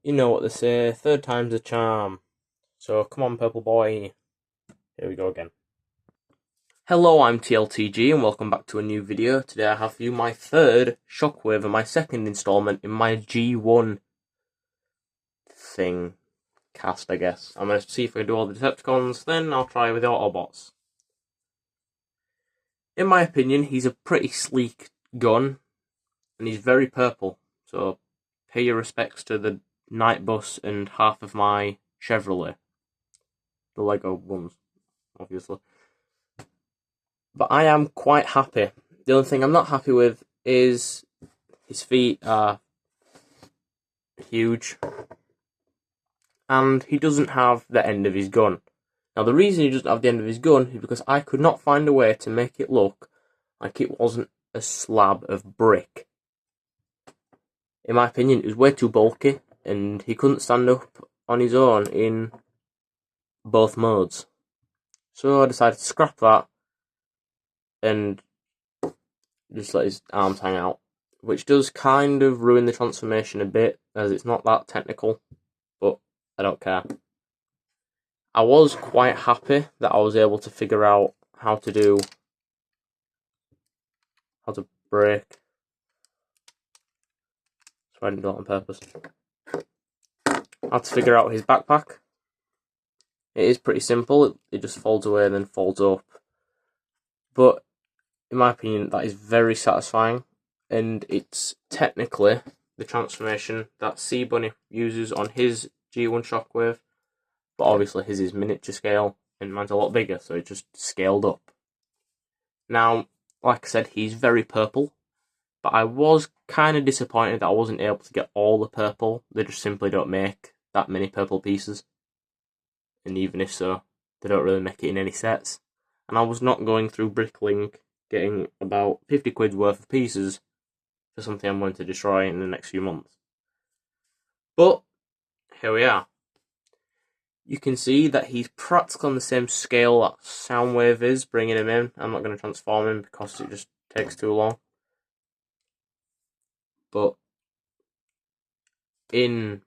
You know what they say, third time's a charm. So come on, Purple Boy. Here we go again. Hello, I'm TLTG and welcome back to a new video. Today I have for you my third shockwave and my second installment in my G1 thing cast, I guess. I'm going to see if I can do all the Decepticons, then I'll try with the Autobots. In my opinion, he's a pretty sleek gun and he's very purple. So pay your respects to the Night Bus and half of my Chevrolet. The Lego ones, obviously. But I am quite happy. The only thing I'm not happy with is his feet are huge. And he doesn't have the end of his gun. Now the reason he doesn't have the end of his gun is because I could not find a way to make it look like it wasn't a slab of brick. In my opinion, it was way too bulky and he couldn't stand up on his own in both modes. So I decided to scrap that and just let his arms hang out, which does kind of ruin the transformation a bit, as it's not that technical, but I don't care. I was quite happy that I was able to figure out how to break. So I didn't do it on purpose. I had to figure out his backpack. It is pretty simple, it just folds away and then folds up. But in my opinion, that is very satisfying, and it's technically the transformation that Bunny uses on his G1 Shockwave, but obviously his is miniature scale, and mine's a lot bigger, so it just scaled up. Now, like I said, he's very purple, but I was kind of disappointed that I wasn't able to get all the purple. They just simply don't make that many purple pieces, and even if so, they don't really make it in any sets. And I was not going through Bricklink getting about 50 quid's worth of pieces for something I'm going to destroy in the next few months. But here we are. You can see that he's practically on the same scale that Soundwave is, bringing him in. I'm not going to transform him because it just takes too long. But in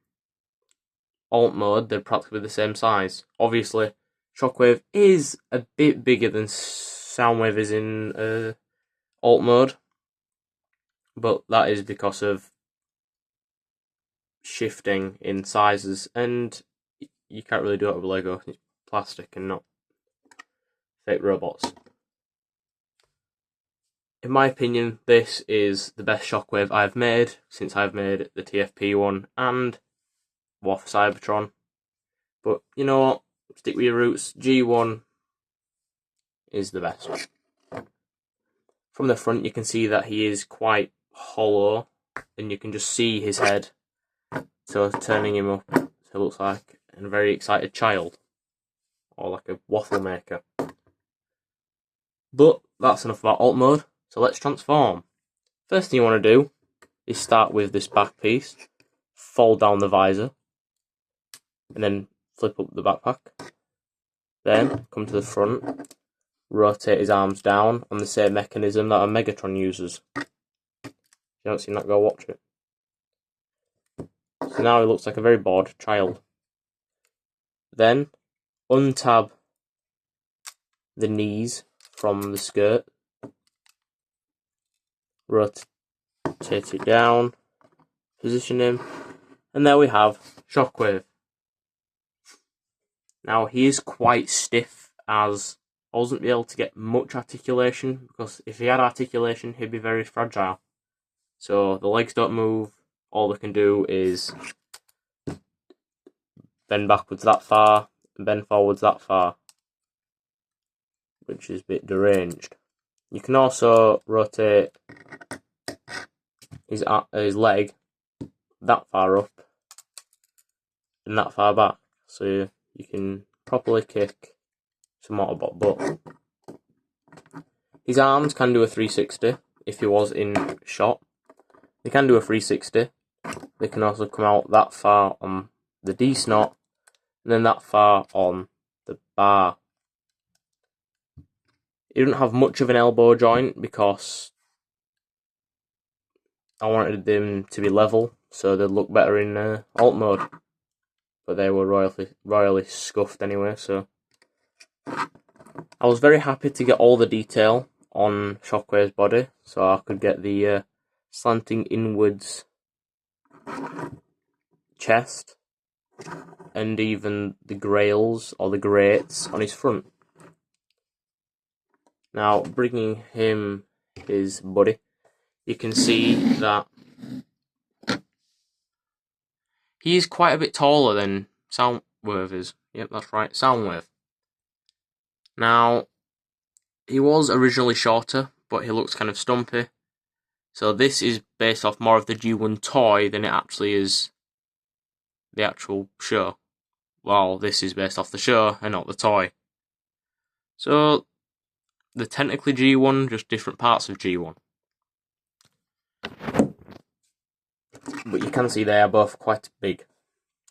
alt mode, they're practically the same size. Obviously, Shockwave is a bit bigger than Soundwave is in alt mode, but that is because of shifting in sizes, and you can't really do it with Lego. It's plastic and not fake robots. In my opinion, this is the best Shockwave I've made since I've made the TFP one and War for Cybertron. But you know what? Stick with your roots. G1 is the best. From the front, you can see that he is quite hollow, and you can just see his head. So turning him up, so it looks like a very excited child, or like a waffle maker. But that's enough about alt mode, so let's transform. First thing you want to do is start with this back piece, fold down the visor, and then flip up the backpack. Then come to the front, rotate his arms down on the same mechanism that a Megatron uses. If you haven't seen that, go watch it. So now he looks like a very bored child. Then untab the knees from the skirt, rotate it down, position him, and there we have Shockwave. Now he is quite stiff, as I wasn't able to get much articulation, because if he had articulation he'd be very fragile. So the legs don't move, all they can do is bend backwards that far and bend forwards that far, which is a bit deranged. You can also rotate his leg that far up and that far back, so you can properly kick some Autobot butt. His arms can do a 360 if he was in shot. They can do a 360. They can also come out that far on the D-snot and then that far on the bar. He didn't have much of an elbow joint because I wanted them to be level, so they'd look better in alt mode. But they were royally scuffed anyway, so I was very happy to get all the detail on Shockwave's body, so I could get the slanting inwards chest and even the grails or the grates on his front. Now, bringing him his body, you can see that he's quite a bit taller than Soundwave is. Yep, that's right, Soundwave. Now, he was originally shorter, but he looks kind of stumpy. So this is based off more of the G1 toy than it actually is the actual show. Well, this is based off the show and not the toy. So, they're technically G1, just different parts of G1. But you can see they are both quite big.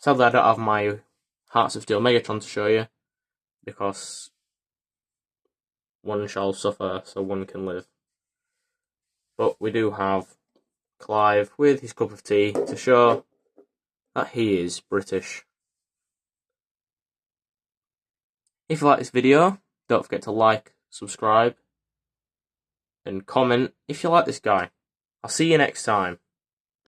Sadly, I don't have my Hearts of Steel Megatron to show you, because one shall suffer, so one can live. But we do have Clive with his cup of tea to show that he is British. If you like this video, don't forget to like, subscribe, and comment if you like this guy. I'll see you next time.